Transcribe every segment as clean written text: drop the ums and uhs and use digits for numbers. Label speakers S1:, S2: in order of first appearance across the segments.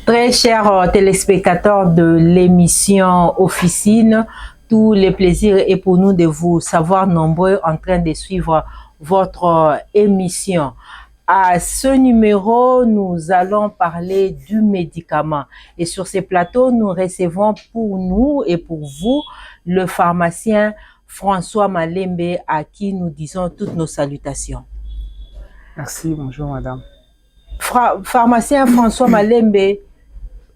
S1: Très chers téléspectateurs de l'émission Officine, tout le plaisir est pour nous de vous savoir nombreux en train de suivre votre émission. À ce numéro, nous allons parler du médicament. Et sur ces plateaux, nous recevons pour nous et pour vous le pharmacien François Malembe, à qui nous disons toutes nos salutations.
S2: Merci, bonjour madame.
S1: Pharmacien François Malembe,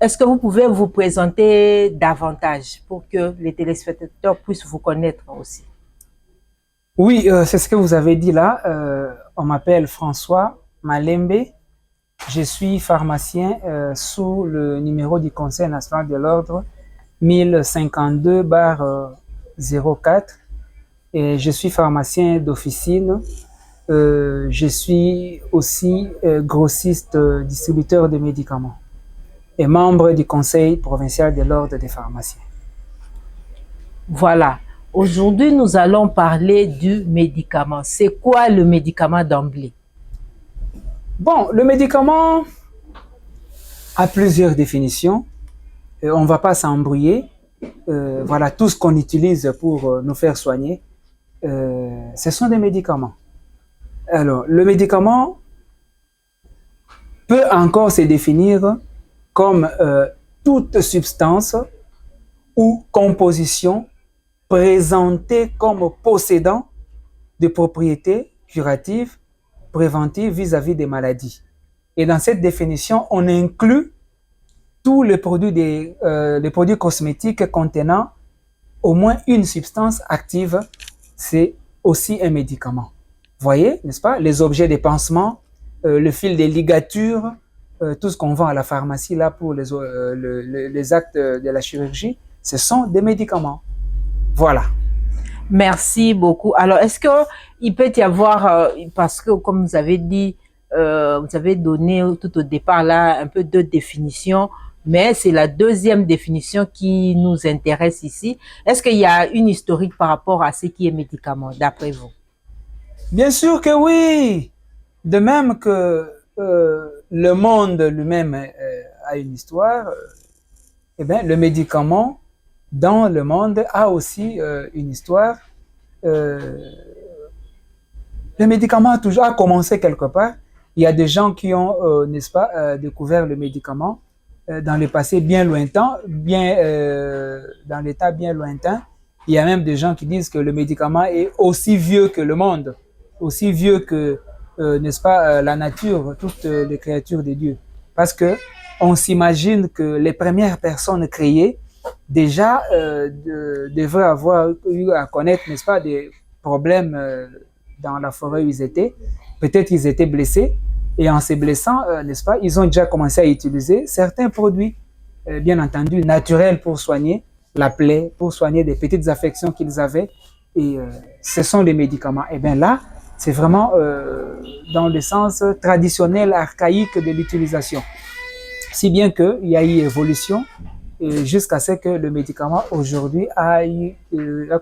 S1: est-ce que vous pouvez vous présenter davantage pour que les téléspectateurs puissent vous connaître aussi?
S2: Oui, c'est ce que vous avez dit là. On m'appelle François Malembe. Je suis pharmacien sous le numéro du Conseil national de l'ordre 1052/04 et je suis pharmacien d'officine. Je suis aussi grossiste distributeur de médicaments et membre du Conseil provincial de l'ordre des pharmaciens.
S1: Voilà. Aujourd'hui, nous allons parler du médicament. C'est quoi le médicament d'emblée?
S2: Bon, le médicament a plusieurs définitions. On ne va pas s'embrouiller. Voilà, tout ce qu'on utilise pour nous faire soigner, ce sont des médicaments. Alors, le médicament peut encore se définir comme toute substance ou composition présentée comme possédant des propriétés curatives, préventives vis-à-vis des maladies. Et dans cette définition, on inclut tous les produits, les produits cosmétiques contenant au moins une substance active, c'est aussi un médicament. Voyez, n'est-ce pas? Les objets de pansement, le fil des ligatures, tout ce qu'on vend à la pharmacie là pour les actes de la chirurgie, ce sont des médicaments. Voilà.
S1: Merci beaucoup. Alors, est-ce qu'il peut y avoir, parce que comme vous avez dit, vous avez donné tout au départ là un peu deux définitions, mais c'est la deuxième définition qui nous intéresse ici. Est-ce qu'il y a une historique par rapport à ce qui est médicament, d'après vous?
S2: Bien sûr que oui. De même que le monde lui-même a une histoire, eh bien, le médicament dans le monde a aussi une histoire. Le médicament a toujours commencé quelque part. Il y a des gens qui ont, n'est-ce pas, découvert le médicament dans le passé bien lointain, dans l'état bien lointain. Il y a même des gens qui disent que le médicament est aussi vieux que le monde, aussi vieux que, n'est-ce pas, la nature, toutes les créatures de Dieu. Parce que on s'imagine que les premières personnes créées déjà devraient avoir eu à connaître, n'est-ce pas, des problèmes dans la forêt où ils étaient. Peut-être ils étaient blessés et en se blessant, n'est-ce pas, ils ont déjà commencé à utiliser certains produits, bien entendu, naturels pour soigner la plaie, pour soigner des petites affections qu'ils avaient. Et ce sont les médicaments. Et bien là, c'est vraiment dans le sens traditionnel, archaïque de l'utilisation. Si bien qu'il y a eu évolution jusqu'à ce que le médicament aujourd'hui a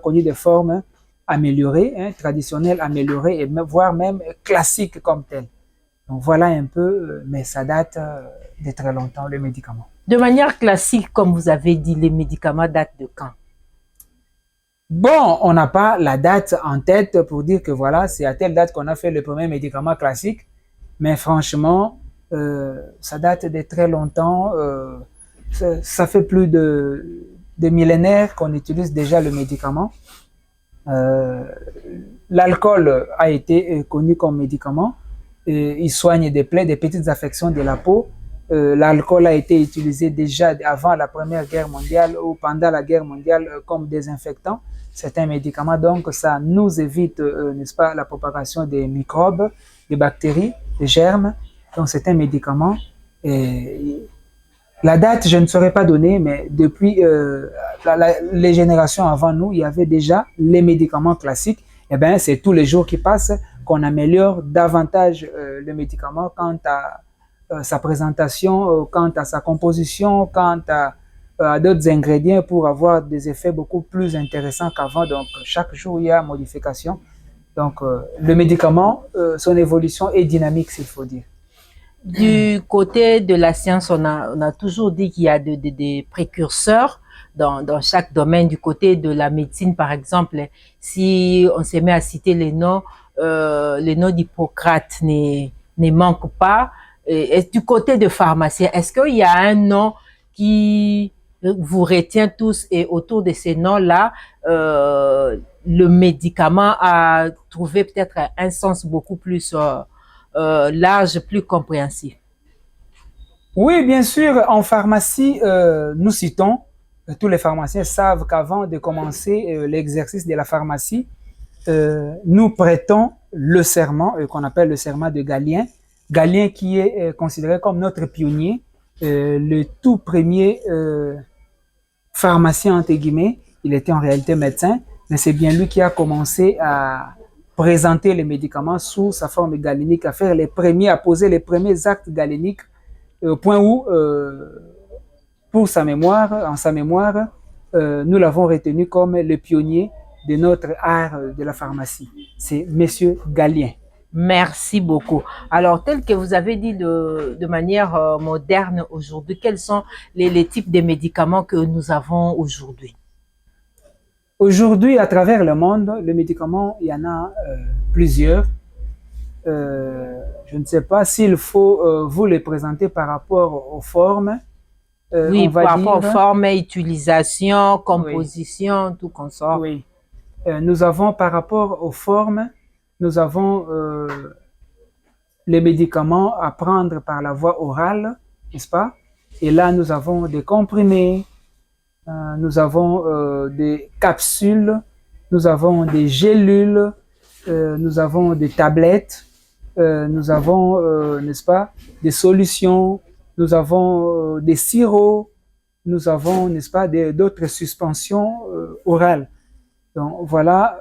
S2: connu des formes améliorées, hein, traditionnelles améliorées, et voire même classiques comme telles. Donc voilà un peu, mais ça date de très longtemps, le médicament.
S1: De manière classique, comme vous avez dit, les médicaments datent de quand?
S2: Bon, on n'a pas la date en tête pour dire que voilà, c'est à telle date qu'on a fait le premier médicament classique, mais franchement, ça date de très longtemps. Ça fait plus de millénaires qu'on utilise déjà le médicament. L'alcool a été connu comme médicament. Il soigne des plaies, des petites affections de la peau. L'alcool a été utilisé déjà avant la Première Guerre mondiale ou pendant la Guerre mondiale comme désinfectant. C'est un médicament, donc ça nous évite, n'est-ce pas, la propagation des microbes, des bactéries, des germes. Donc c'est un médicament. Et la date, je ne saurais pas donner, mais depuis les générations avant nous, il y avait déjà les médicaments classiques. Eh bien, c'est tous les jours qui passent qu'on améliore davantage le médicament quant à sa présentation, quant à sa composition, quant à d'autres ingrédients pour avoir des effets beaucoup plus intéressants qu'avant. Donc, chaque jour, il y a modification. Donc, le médicament, son évolution est dynamique, s'il faut dire.
S1: Du côté de la science, on a toujours dit qu'il y a des précurseurs dans chaque domaine. Du côté de la médecine, par exemple, si on se met à citer les noms d'Hippocrate ne manquent pas. Et du côté de pharmacien, est-ce qu'il y a un nom qui vous retient tous et autour de ces noms-là, le médicament a trouvé peut-être un sens beaucoup plus large, plus compréhensif?
S2: Oui, bien sûr, en pharmacie, nous citons, tous les pharmaciens savent qu'avant de commencer l'exercice de la pharmacie, nous prêtons le serment qu'on appelle le serment de Galien. Galien qui est considéré comme notre pionnier, le tout premier pharmacien, entre guillemets. Il était en réalité médecin, mais c'est bien lui qui a commencé à présenter les médicaments sous sa forme galénique, à faire les premiers, à poser les premiers actes galéniques, au point où, pour sa mémoire, en sa mémoire, nous l'avons retenu comme le pionnier de notre art de la pharmacie. C'est Monsieur Galien.
S1: Merci beaucoup. Alors, tel que vous avez dit de manière moderne aujourd'hui, quels sont les types de médicaments que nous avons aujourd'hui?
S2: Aujourd'hui, à travers le monde, les médicaments, il y en a plusieurs. Je ne sais pas s'il faut vous les présenter par rapport aux formes.
S1: Oui, par rapport aux formes, utilisation, composition, oui, tout consort.
S2: Oui. Nous avons par rapport aux formes, nous avons les médicaments à prendre par la voie orale, n'est-ce pas? Et là, nous avons des comprimés, nous avons des capsules, nous avons des gélules, nous avons des tablettes, nous avons, n'est-ce pas, des solutions, nous avons des sirops, nous avons, n'est-ce pas, d'autres suspensions orales. Donc voilà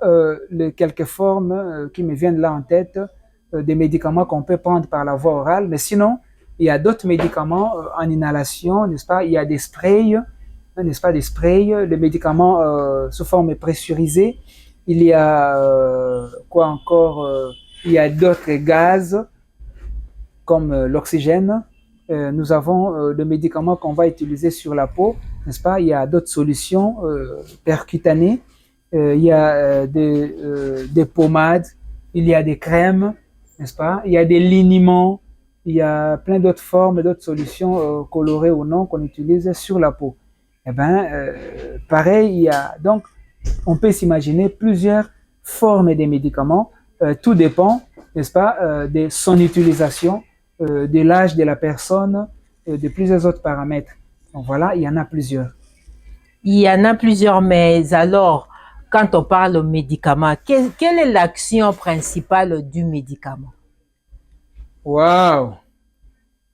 S2: les quelques formes qui me viennent là en tête des médicaments qu'on peut prendre par la voie orale. Mais sinon, il y a d'autres médicaments en inhalation, n'est-ce pas? Il y a des sprays, n'est-ce pas, des sprays, les médicaments sous forme pressurisée. Il y a quoi encore? Il y a d'autres gaz comme l'oxygène. Nous avons des médicaments qu'on va utiliser sur la peau, n'est-ce pas? Il y a d'autres solutions percutanées. Il y a des pommades, il y a des crèmes, n'est-ce pas? Il y a des liniments, il y a plein d'autres formes, d'autres solutions colorées ou non qu'on utilise sur la peau. Eh bien, pareil, il y a donc, on peut s'imaginer plusieurs formes des médicaments. Tout dépend, n'est-ce pas, de son utilisation, de l'âge de la personne, de plusieurs autres paramètres. Donc voilà, il y en a plusieurs.
S1: Il y en a plusieurs, mais alors, quand on parle de médicament, quelle est l'action principale du médicament?
S2: Waouh!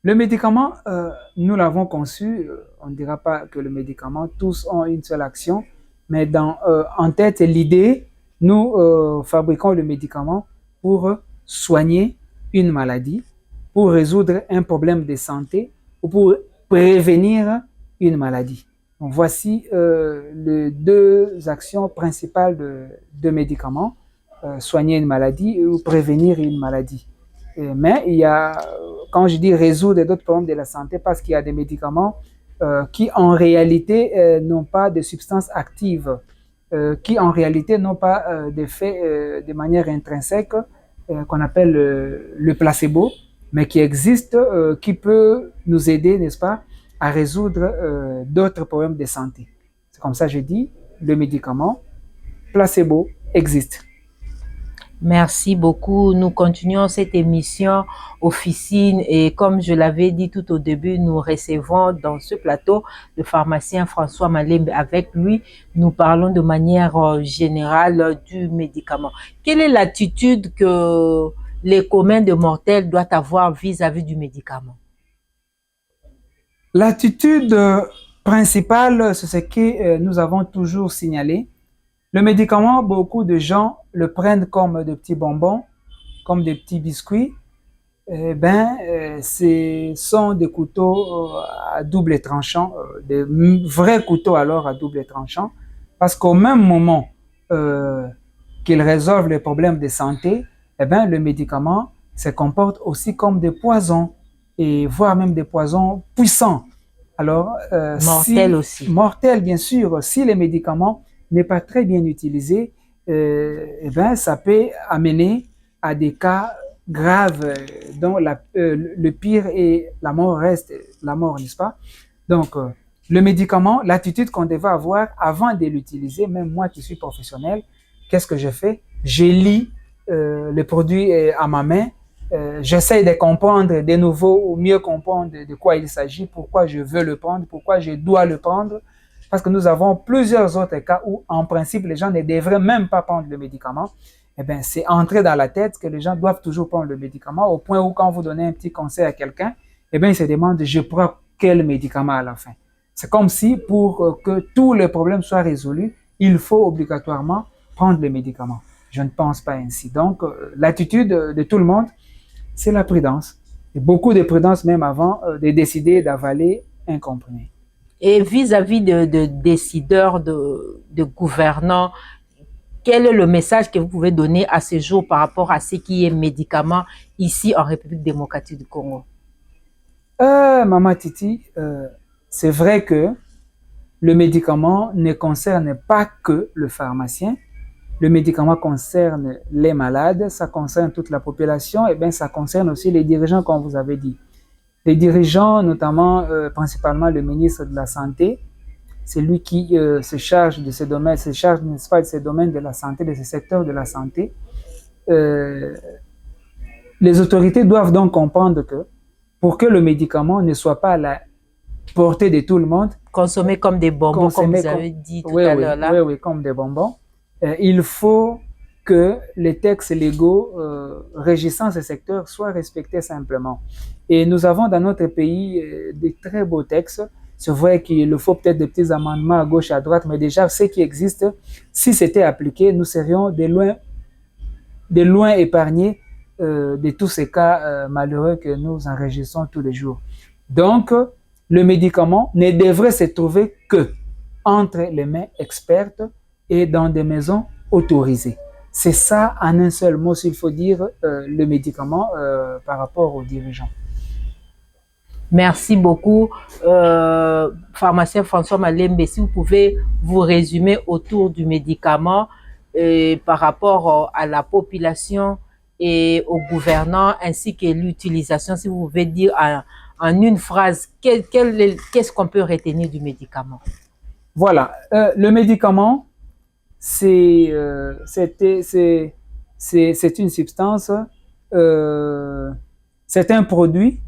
S2: Le médicament, nous l'avons conçu, on ne dira pas que le médicament, tous ont une seule action, mais en tête, l'idée, nous fabriquons le médicament pour soigner une maladie, pour résoudre un problème de santé ou pour prévenir une maladie. Donc, voici les deux actions principales de médicaments, soigner une maladie ou prévenir une maladie. Mais il y a, quand je dis résoudre d'autres problèmes de la santé, parce qu'il y a des médicaments qui en réalité n'ont pas de substances actives, qui en réalité n'ont pas d'effet de manière intrinsèque, qu'on appelle le placebo, mais qui existe, qui peut nous aider, n'est-ce pas, à résoudre d'autres problèmes de santé. C'est comme ça que je dis, le médicament placebo existe.
S1: Merci beaucoup. Nous continuons cette émission Officine et comme je l'avais dit tout au début, nous recevons dans ce plateau le pharmacien François Malembe. Avec lui, nous parlons de manière générale du médicament. Quelle est l'attitude que les communs de mortels doivent avoir vis-à-vis du médicament?
S2: L'attitude principale, c'est ce que nous avons toujours signalé. Le médicament, beaucoup de gens le prennent comme des petits bonbons, comme des petits biscuits. Ce sont des couteaux à double tranchant, des vrais couteaux alors à double tranchant, parce qu'au même moment qu'ils résolvent les problèmes de santé, le médicament se comporte aussi comme des poisons. et voire même des poisons puissants. Alors,
S1: Mortel aussi.
S2: Mortel, bien sûr, si les médicaments n'est pas très bien utilisé, eh ben, ça peut amener à des cas graves dont le pire est la mort reste la mort, n'est-ce pas? Donc, le médicament, l'attitude qu'on devait avoir avant de l'utiliser, même moi qui suis professionnel, qu'est-ce que je fais? Je lis le produit à ma main, j'essaie de comprendre de nouveau ou mieux comprendre de quoi il s'agit, pourquoi je veux le prendre, pourquoi je dois le prendre. Parce que nous avons plusieurs autres cas où, en principe, les gens ne devraient même pas prendre le médicament. Eh bien, c'est entré dans la tête que les gens doivent toujours prendre le médicament, au point où, quand vous donnez un petit conseil à quelqu'un, eh bien, il se demande, je prends quel médicament à la fin? C'est comme si, pour que tous les problèmes soient résolus, il faut obligatoirement prendre le médicament. Je ne pense pas ainsi. Donc, l'attitude de tout le monde, c'est la prudence. Et beaucoup de prudence même avant de décider d'avaler un comprimé.
S1: Et vis-à-vis de décideurs, de gouvernants, quel est le message que vous pouvez donner à ce jour par rapport à ce qui est médicaments ici en République démocratique du Congo?
S2: Maman Titi, c'est vrai que le médicament ne concerne pas que le pharmacien. Le médicament concerne les malades, ça concerne toute la population, et bien ça concerne aussi les dirigeants, comme vous avez dit. Les dirigeants, notamment, principalement le ministre de la Santé, c'est lui qui se charge de ces domaines, se charge, n'est-ce pas, de ces domaines de la santé, de ces secteurs de la santé. Les autorités doivent donc comprendre que pour que le médicament ne soit pas à la portée de tout le monde,
S1: consommer comme des bonbons, comme vous avez dit tout à l'heure là.
S2: Oui, comme des bonbons. Il faut que les textes légaux régissant ce secteur soient respectés simplement. Et nous avons dans notre pays des très beaux textes. C'est vrai qu'il faut peut-être des petits amendements à gauche et à droite, mais déjà, ce qui existe, si c'était appliqué, nous serions de loin épargnés de tous ces cas malheureux que nous enregistrons tous les jours. Donc, le médicament ne devrait se trouver que entre les mains expertes et dans des maisons autorisées. C'est ça, en un seul mot, s'il faut dire, le médicament par rapport aux dirigeants.
S1: Merci beaucoup, pharmacien François Malembe. Si vous pouvez vous résumer autour du médicament par rapport à la population et aux gouvernants, ainsi que l'utilisation, si vous pouvez dire en une phrase, qu'est-ce qu'on peut retenir du médicament?
S2: Voilà, le médicament, c'est une substance, c'est un produit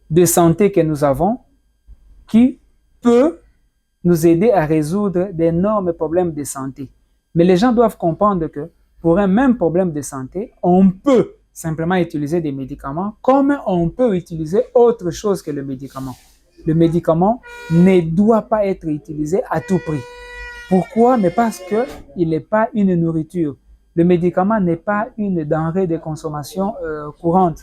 S2: de santé que nous avons qui peut nous aider à résoudre d'énormes problèmes de santé. Mais les gens doivent comprendre que pour un même problème de santé, on peut simplement utiliser des médicaments comme on peut utiliser autre chose que le médicament. Le médicament ne doit pas être utilisé à tout prix. Pourquoi? Mais parce qu'il n'est pas une nourriture. Le médicament n'est pas une denrée de consommation courante.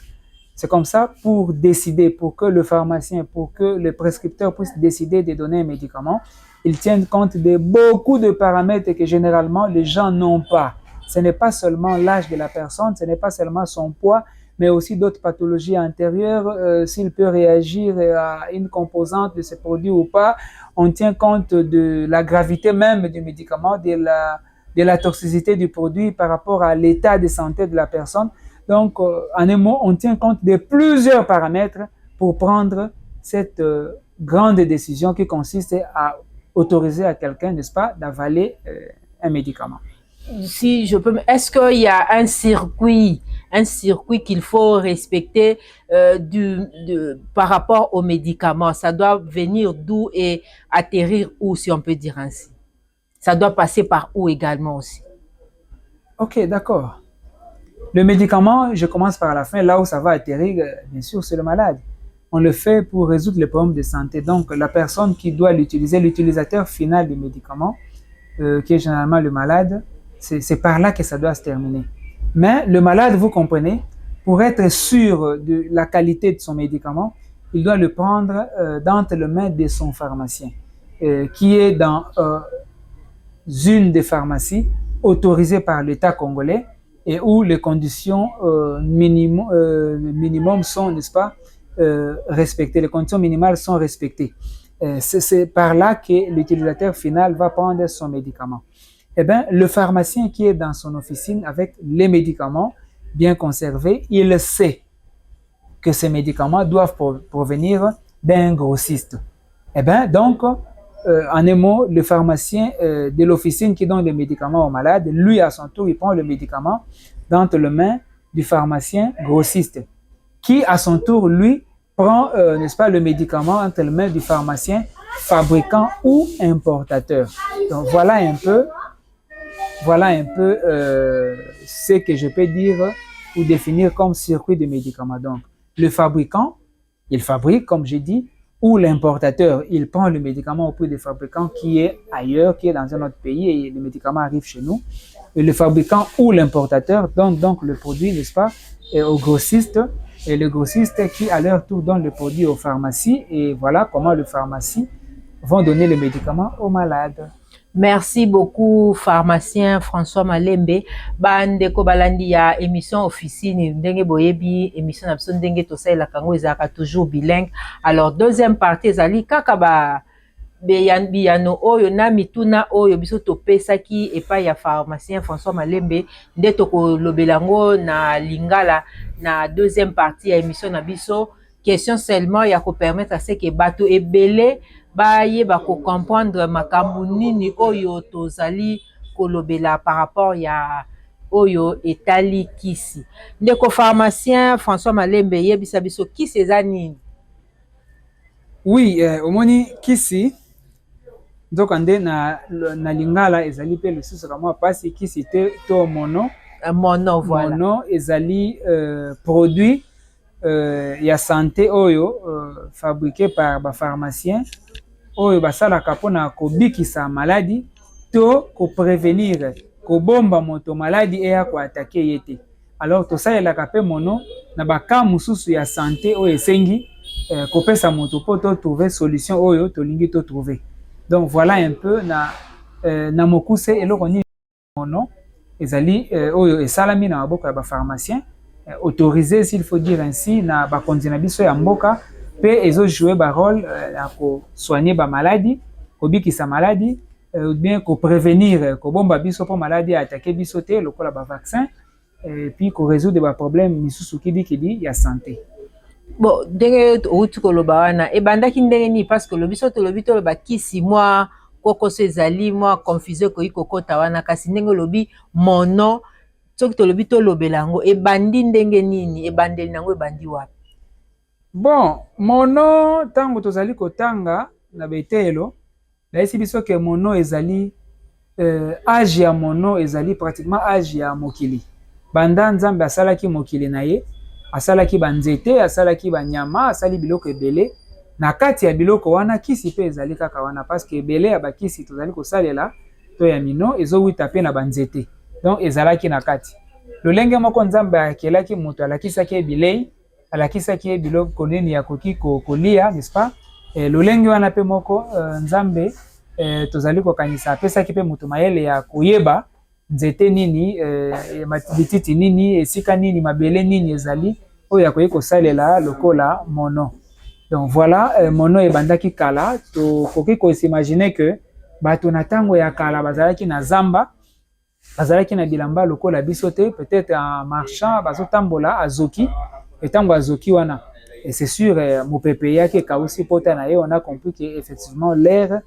S2: C'est comme ça, pour décider, pour que le pharmacien, pour que le prescripteur puisse décider de donner un médicament, ils tiennent compte de beaucoup de paramètres que généralement les gens n'ont pas. Ce n'est pas seulement l'âge de la personne, ce n'est pas seulement son poids, mais aussi d'autres pathologies antérieures, s'il peut réagir à une composante de ce produit ou pas. On tient compte de la gravité même du médicament, de la toxicité du produit par rapport à l'état de santé de la personne. Donc, en un mot, on tient compte de plusieurs paramètres pour prendre cette grande décision qui consiste à autoriser à quelqu'un, n'est-ce pas, d'avaler un médicament.
S1: Si je peux, est-ce qu'il y a un circuit qu'il faut respecter par rapport aux médicaments? Ça doit venir d'où et atterrir où, si on peut dire ainsi? Ça doit passer par où également aussi?
S2: Ok, d'accord. Le médicament, je commence par la fin, là où ça va atterrir, bien sûr, c'est le malade. On le fait pour résoudre les problèmes de santé. Donc, la personne qui doit l'utiliser, l'utilisateur final du médicament, qui est généralement le malade, c'est par là que ça doit se terminer. Mais le malade, vous comprenez, pour être sûr de la qualité de son médicament, il doit le prendre d'entre les mains de son pharmacien, qui est dans une des pharmacies autorisées par l'État congolais, et où les conditions minimum sont, n'est-ce pas, respectées, les conditions minimales sont respectées. C'est par là que l'utilisateur final va prendre son médicament. Eh bien, le pharmacien qui est dans son officine avec les médicaments bien conservés, il sait que ces médicaments doivent provenir d'un grossiste. Eh bien, donc, en un mot, le pharmacien de l'officine qui donne les médicaments aux malades, lui, à son tour, il prend le médicament dans les mains du pharmacien grossiste, qui, à son tour, lui, prend, n'est-ce pas, le médicament entre les mains du pharmacien fabricant ou importateur. Donc, voilà un peu ce que je peux dire ou définir comme circuit de médicaments. Donc, le fabricant, il fabrique, comme j'ai dit, ou l'importateur, il prend le médicament auprès du fabricant qui est ailleurs, qui est dans un autre pays et le médicament arrive chez nous. Et le fabricant ou l'importateur donne donc le produit, n'est-ce pas, au grossiste, et le grossiste qui à leur tour donne le produit aux pharmacies, et voilà comment les pharmacies vont donner le médicament aux malades.
S1: Merci beaucoup, pharmacien François Malembe. Bandeko balandi ya émission officine ndenge boyebi émission na biso ndenge tosala kango ezaka toujours bilingue. Alors deuxième partie ezali kaka ba biyano oyo na mituna oyo biso topesaki epai ya pharmacien François Malembe nde tokolobelango na lingala na deuxième partie ya émission na biso. Question seulement ya ko permettre à ce que bato ebele baye bako comprendre makambo nini oyo tozali kolobela par rapport ya oyo etali kisi. Ndeko pharmacien François Malembe yebisa biso kisi eza nini?
S2: Oui, omoni kisi donc ande na lingala ezali pe lisusu kama pasi kisi te to mono
S1: voilà.
S2: Mono ezali produit ya santé oyo fabriqué par ba pharmacien oyo basalaka mpona kobikisa maladi to ko prévenir kobomba moto maladi eya koatake ye te. Alors tosalelaka pe mono na baka mosusu ya santé oyo esengi kopesa moto po to trouver solution oyo tolingi to trouver. Donc voilà un peu na mokuse eloko nini mono ezali oyo esalami na maboko ya ba pharmacien autorisé s'il faut dire ainsi na bakonzi na biso ya mboka pe ezo jouer ba rôle ya ko soigner ba maladie, ko bikisa maladie ou bien ko prévenir ko bomba biso po maladie attaquer biso te lokola ba vaccin et puis ko résoudre ba problème misusu kidi ya santé.
S1: Bon, ndenge outi koloba wana ebandaki ndenge ni parce que lobiso to lobi to ba kisi moi koko sezali moi confusé ko ikokota wana kasi ndenge lobi mono soki to lobi to lobelango ebandi ndenge nini ebandeli nango ebandi wapi?
S2: Bon, mono tango tozali kotanga na betelo laisi biso ke mono ezali âge ya mono ezali pratiquement âge ya mokili. Banda nzambe asalaki mokili na ye, asalaki banzete, asalaki banyama, asali biloko ebele. Na kati ya biloko wana kisi pe ezali kaka wana parce que ebele ya bakisi tozali kosalela to ya mino ezowita pe na banzete. Donc ezalaki na kati. Lolenge moko nzambe akelaki moto alakisaki ebilei, alakisaki biloko nini ya koki kolia, n'est-ce pas? Lolenge wana pe moko nzambe tozali kokanisa apesaki pe moto mayele ya koyeba nzete nini matibititi nini esika nini mabele nini ezali oyo akoki kosalela lokola mono. Donc voilà, mono ebandaki kala tokoki kosimaginer que bato na tango ya kala bazalaki na zamba, bazalaki na bilamba lokola biso te, peut-être en marchant bazotambola azoki etango azoki wana. Et c'est sûr mopepe yake kausi pota na ye, on a compris que effectivement l'air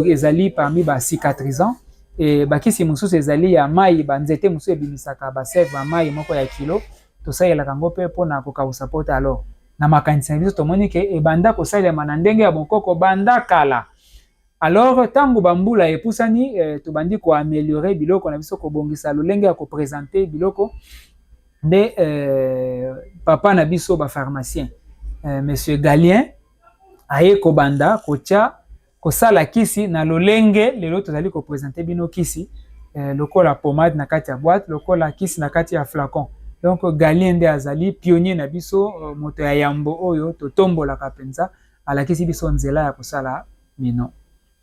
S2: ezali parmi ba cicatrisants et bakisi mususu ezali ya mai banzete mususu ebimisaka ba sève ba mai moko ya kilo tosalela kango pe pona kokausa pota. Alors na makanisa biso tomoni ke ebanda kosalema na ndenge ya bokoko banda kala. Alors tango bambula epusani tobandi ko améliorer biloko na biso ko bongisa lolenge ya ko présenter biloko nde papa na biso ba pharmacien monsieur Galien aye ko banda kotia kosala kisi na lolenge lelo tozali ko présenter bino kisi lokola pommade na kati ya boîte, lokola kisi na kati ya flacon. Donc Galien nde azali pionnier na biso moto ya yambo oyo totombola kapenza ala kisi biso nzela ya kosala mino.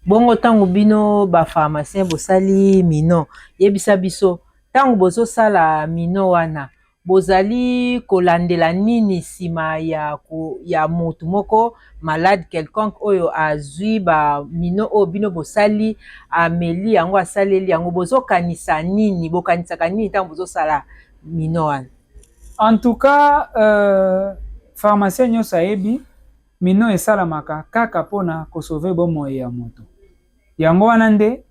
S1: Bongo tango bino ba pharmacien bosali mino yebisa biso tango bozo sala mino wana bozali kolandela nini sima ya motu moko malade quelconque oyo azwi ba mino oyo bino bosali ameli yango asaleli yango bozokanisa nini bokanisaka nini ntango bozosala mino wana?
S2: En tout cas pharmacien nyonso ayebi mino esalamaka kaka mpona kosauve bomoi ya moto. Yango wana nde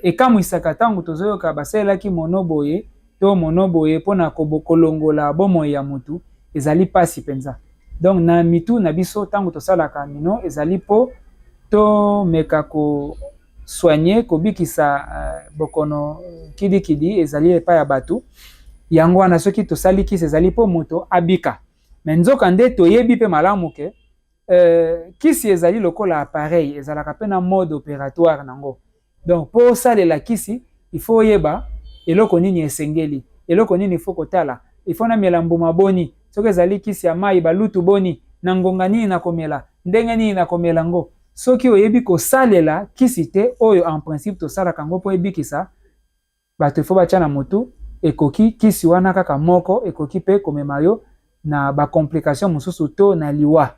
S2: ekamwisaka ntango tozoyoka basalelaki mono boye to mono boye mpona kolongola bomoi ya motu ezali pasi mpenza. Donc na mitu na biso ntango tosalaka mino ezali mpo tomeka kosoigne kobikisa bokono kidikidi ezali epai ya bato. Yango wana soki tosali kisi ezali mpo moto abika. Me nzoka nde toyebi mpe malamu ke kisi ezali lokola appareil ezalaka pe na mode opératoire nango. Donc po salela kisi il faut yeba eloko nini esengeli, eloko nini faut kotala, il faut na mela mbuma boni, soki ezali kisi ya mai balutu boni, na ngonga nini na komela, ndenge nini na komela ngo. Soki oyebi ko salela kisi te oyo en principe to sala kango po ebikisa bato faut batia na motu ekoki kisi wana kaka moko ekoki pe komema yo na ba complication mosusu to na liwa.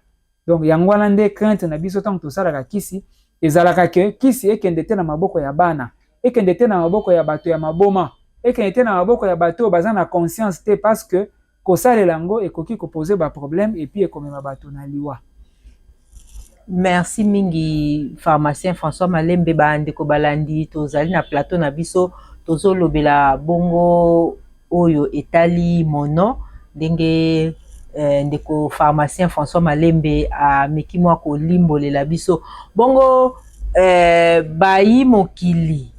S2: Donc yango wana nde crainte na biso tango tosalaka kisi ezalaka ke kisi ekende te na maboko ya bana, ekende te na maboko ya bato ya maboma, ekende te na maboko ya bato baza na conscience te parce que kosalela yango ekoki koposer ba problème et puis ekomema bato na liwa.
S1: Merci mingi pharmacien François Malembe bandeko balandi tozali na plateau na biso tozolobela bongo oyo etali mono ndenge ndeko pharmacien François Malembe ameki mwa kolimbolela biso bongo bayi mokili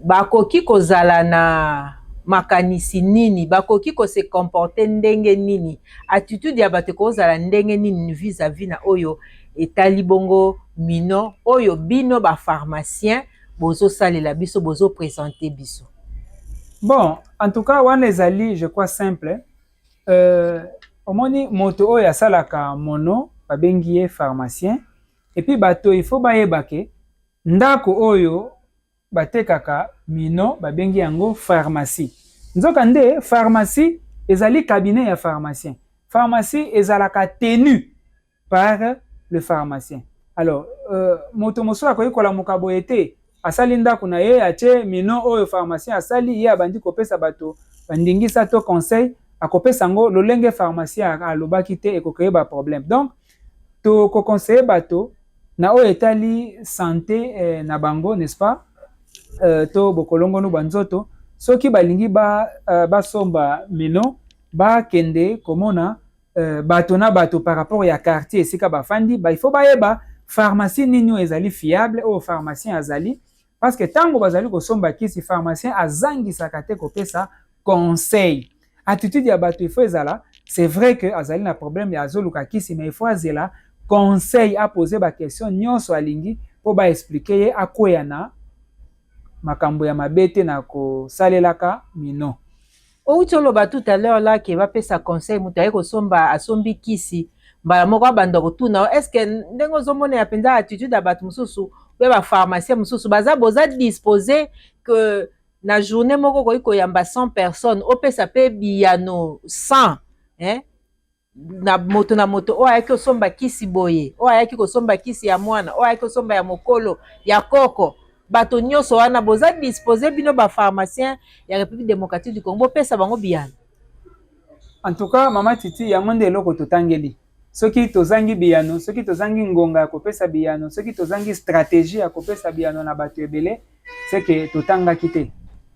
S1: bakoki kozala na makanisi nini, bakoki ko se comporter ndenge nini, attitude ya bato kozala ndenge nini vis-à-vis na oyo etali bongo mino oyo bino ba pharmacien bozo salela biso bozo présenter biso.
S2: Bon, en tout cas wana ezali je crois simple. Omoni moto oyo asalaka mono babengi ye pharmacien et puis bato il faut bayeba ke ndako oyo batekaka mino babengi yango pharmacie. Nzoka nde pharmacie ezali cabinet ya pharmacien. Pharmacie ezalaka tenue par le pharmacien. Alors moto mosusu akoki kolamuka boye te asali ndako na ye atie mino oyo pharmacien asali ye abandi kopesa bato bandingisa to conseil akopesa ngo lolenge pharmacien alobaki te ekokoyeba problème. Donc to ko conseiller bato na oyo etali santé na bango, n'est-ce pas? To bokolongo no banzoto soki balingi basomba mino bakende komona bato na bato par rapport ya quartier esika bafandi il faut bayeba pharmacie nini ezali fiable o pharmacien azali parce que tango bazali kosomba kisi pharmacien azangisaka te kopesa conseil. Attitude ya bato il faut ezala c'est vrai que azali na problème ya azoluka kisi mais il faut azela conseil à poser ba question nyonso alingi po ba expliquer ye akoya na makambo ya mabete na kosalelaka mino.
S1: Outi oloba tout à l'heure là ke bapesa conseil mutu aye kosomba asombi kisi mbala moko banda kotuna est-ce que ndenge ozomona ya penza attitude ya bato mosusu pe ba pharmacien mosusu baza boza disposé que na journée moko koyi koyamba 100 personnes opesa pe biyano 100 na moto oyo ayaki kosomba kisi boye oyo ayaki kosomba kisi ya mwana oyo ayaki kosomba ya mokolo ya koko bato nyonso wana boza disposé bino ba pharmacien ya République démocratique du Congo pesa bango biyano?
S2: En tout cas mama Titi yango nde eloko totangeli soki tozangi biyano, soki tozangi ngonga ya kopesa biyano, soki tozangi stratégie ya kopesa biyano na bato ebele c'est que totangaki te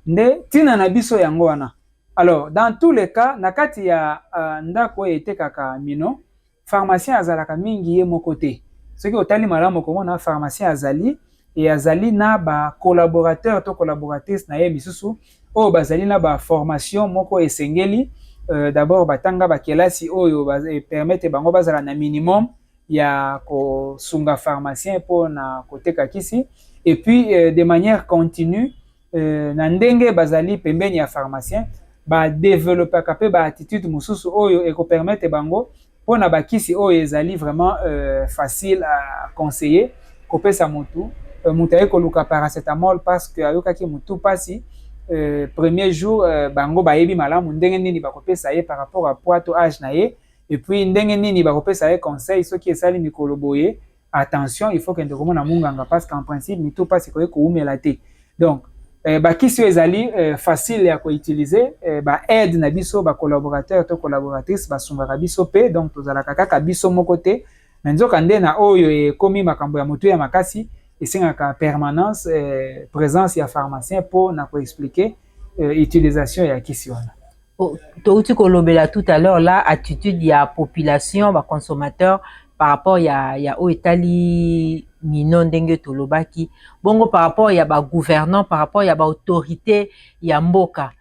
S2: nde tina na biso yango wana. Alors dans tous les cas na kati ya ndako etekaka mino pharmacien azalaka mingi ye moko te. Soki otali malamu komona pharmacien azali et azali na ba collaborateur to collaboratrice na ye misusu oyo bazali na ba formation moko esengeli. D'abord batanga bakelasi oyo permettre bango bazala na minimum ya kosunga pharmacien po na koteka kisi et puis de manière continue na ndenge bazali pembeni ya pharmacien ba développer kapé ba attitude mususu oyo eko permettre bango po na bakisi oyo ezali vraiment facile à conseiller kopesa mutu mutu aye koluka paracetamol parce que ayokaki mutu pasi premier jour bango bayebi malamu ndenge nini bakopesa ye par rapport à poids to âge na ye, et puis ndenge nini bakopesa ye conseil soki esali mikolo boye attention il faut kende komona munganga parce qu'en principe mito pasi koye koumela te. Donc bakisi ezali facile ya koutiliser, ba aide na biso ba collaborateur to collaboratrice basungaka biso pe, donc tozalaka kaka biso moko te, mais nzoka nde na oyo ekomi makambo ya motu ya makasi esengaka permanence présence ya pharmacien pour na koexpliquer utilisation ya kisi wana.
S1: Touti kolobela tout à l'heure là attitude ya population ba consommateur par rapport ya o etali mino ndenge tolobaki bongo par rapport ya ba gouvernant par rapport ya ba autorité ya mboka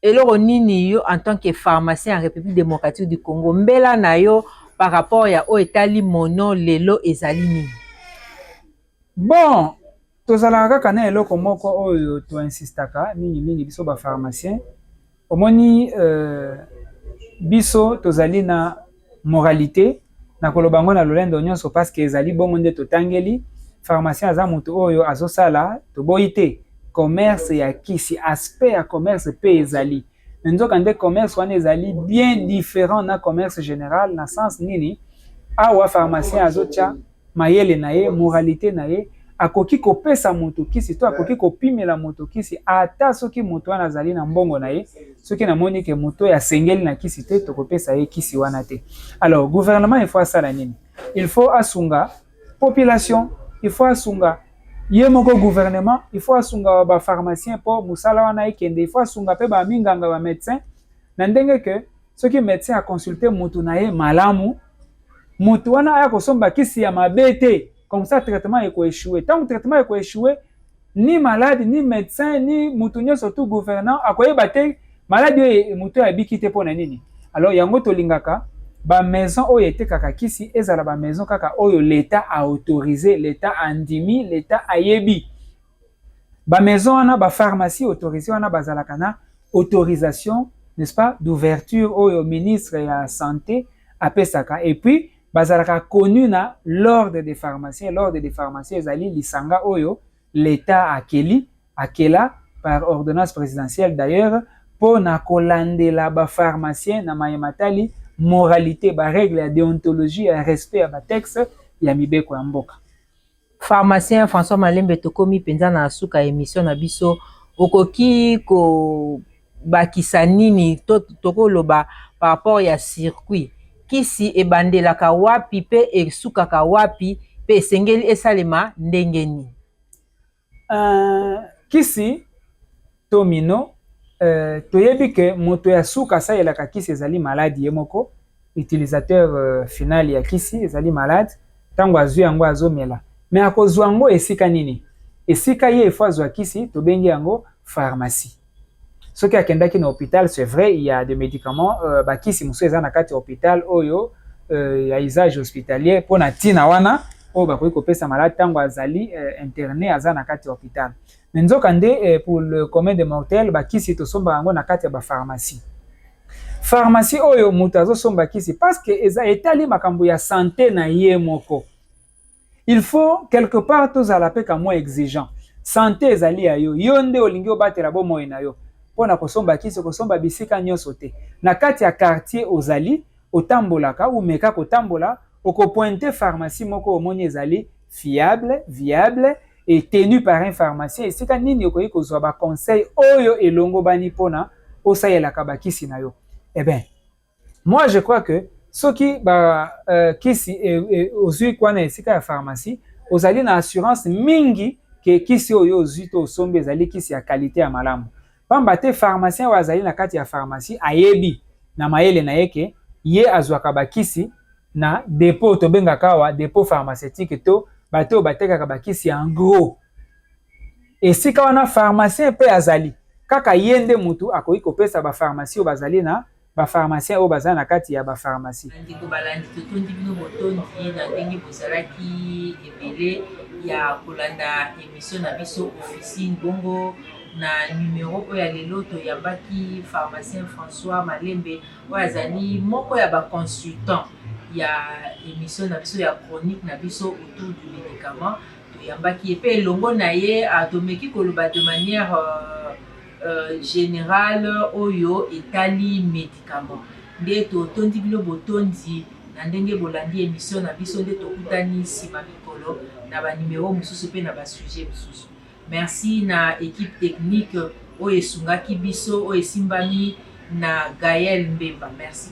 S1: eloko nini yo en tant que pharmacien en République démocratique du Congo mbela na yo par rapport ya o etali mono lelo ezali nini?
S2: Bon, tozalaka kaka na eloko moko oyo to insistaka mingi biso ba pharmacien omoni biso tozali na moralité na koloba ngo na lolendo nyonso parce que ezali bongo nde totangeli pharmacien aza moto oyo azosala toboyi te commerce ya kisi, aspect ya commerce pe ezali nzoka nde commerce wana ezali bien différent na commerce général na sens nini awa pharmacien azotia mayele na ye moralité na ye akoki kopesa moto kisi to akoki kopimela moto kisi ata soki moto wana azali na mbongo na ye soki namoni ke moto ya sengeli na kisi te tokopesa ye kisi wana te. Alors gouvernement il faut asala nini? Il faut asunga population, il faut asunga ye moko gouvernement, il faut asunga ba pharmacien po musala wana ekende, il faut asunga pe ba minganga ba médecin na ndenge ke soki médecin a consulter moto na ye malamu moto wana aya kosomba kisi ya mabe te. Comme ça, le traitement est échoué. Tant que le traitement est échoué, ni malade, ni médecin, ni moutonnier, surtout gouvernant, à quoi il malade et mouton a bikité pour nini. Alors, yango to lingaka, ba maison o yete kaka kisi, ezala ba maison kaka oyo l'État a autorisé, l'État a ndimi, l'État a yebi. Ba maison ana ba pharmacie autorisée ana bazalakana autorisation, n'est-ce pas, d'ouverture au ministre de la santé à Pesaka. Et puis bazalaka connu na l'ordre des pharmaciens ezali lisanga oyo l'État akela par ordonnance présidentielle d'ailleurs pour na kolandela ba pharmacien na mayematali moralité ba règle ya déontologie ya respect ya ba texte ya mibeko ya mboka.
S1: Pharmacien François Malembe tokomi penza na suka émission na biso okoki ko bakisa nini tokoloba par rapport ya circuit kisi ebandelaka wapi pe esukaka wapi pe esengeli esalema ndenge nini?
S2: Kisi to mino toyebi ke moto ya suka asalelaka kisi ezali malade ye moko utilisateur final ya kisi ezali malade ntango azwi yango azomela me akozwa yango esika nini? Esika ye efo azwa kisi tobengi yango pharmacie. Soki akendaki na hôpital, c'est vrai, il y a des médicaments, bakisi musu eza na kati hôpital oyo ya usage hospitalier pour na tina wana oyo bakoki kopesa malade tango azali interné aza na kati hôpital. Mais nzoka nde pour le commun des mortels bakisi tosomba yango na kati ya ba pharmacie. Pharmacie oyo mutu azosomba kisi parce que eza etali makambo ya santé na ye moko. Il faut quelque part tozala pe ka moins exigeant. Santé ezali ya yo, yo nde olingi obatela bomoi na yo. Pona kosomba kisi kosomba bisika nyonso te. Na kati ya quartier ozali otambolaka ou meka kotambola okopointe pharmacie moko omoni ezali fiable, viable et tenu par un pharmacien. Esika nini okoki kozwa ba conseil oyo elongo bani pona osayelaka bakisi na yo. Eh bien, moi je crois que soki ba kisi ozwi kwa na esika ya pharmacie ozali na assurance mingi ke kisi oyo ozwi to osombi ezali kisi ya qualité ya malamu. Pamba te pharmacien wa azali na kati ya pharmacie ayebi na mayele na yeke ye azwaka bakisi na dépôt tobengaka wa dépôt pharmaceutique to bato batekaka bakisi en gros. Esika wana pharmacien pe azali kaka yende mutu akoki kopesa ba pharmacie o bazali na ba pharmacien o bazali na kati ya ba pharmacie.
S1: Ndiko balandi totondi bino botondi na ndenge bozalaki ebele ya kolanda émission na biso officine bongo na numéro oyo ya lelo toyambaki pharmacien François Malembe oyo azali moko ya ba consultant ya émission na biso ya chronique na biso autour du médicament toyambaki epe elongo na ye atomeki koloba de manière général oyo etali médicament nde totondi bino botondi na ndenge bolandi émission na biso nde tokutani nsima mikolo na banimero mosusu mpe na basujet mosusu. Merci na équipe technique oyo esungaki biso oyo esimbami na Gaël Mbemba. Merci.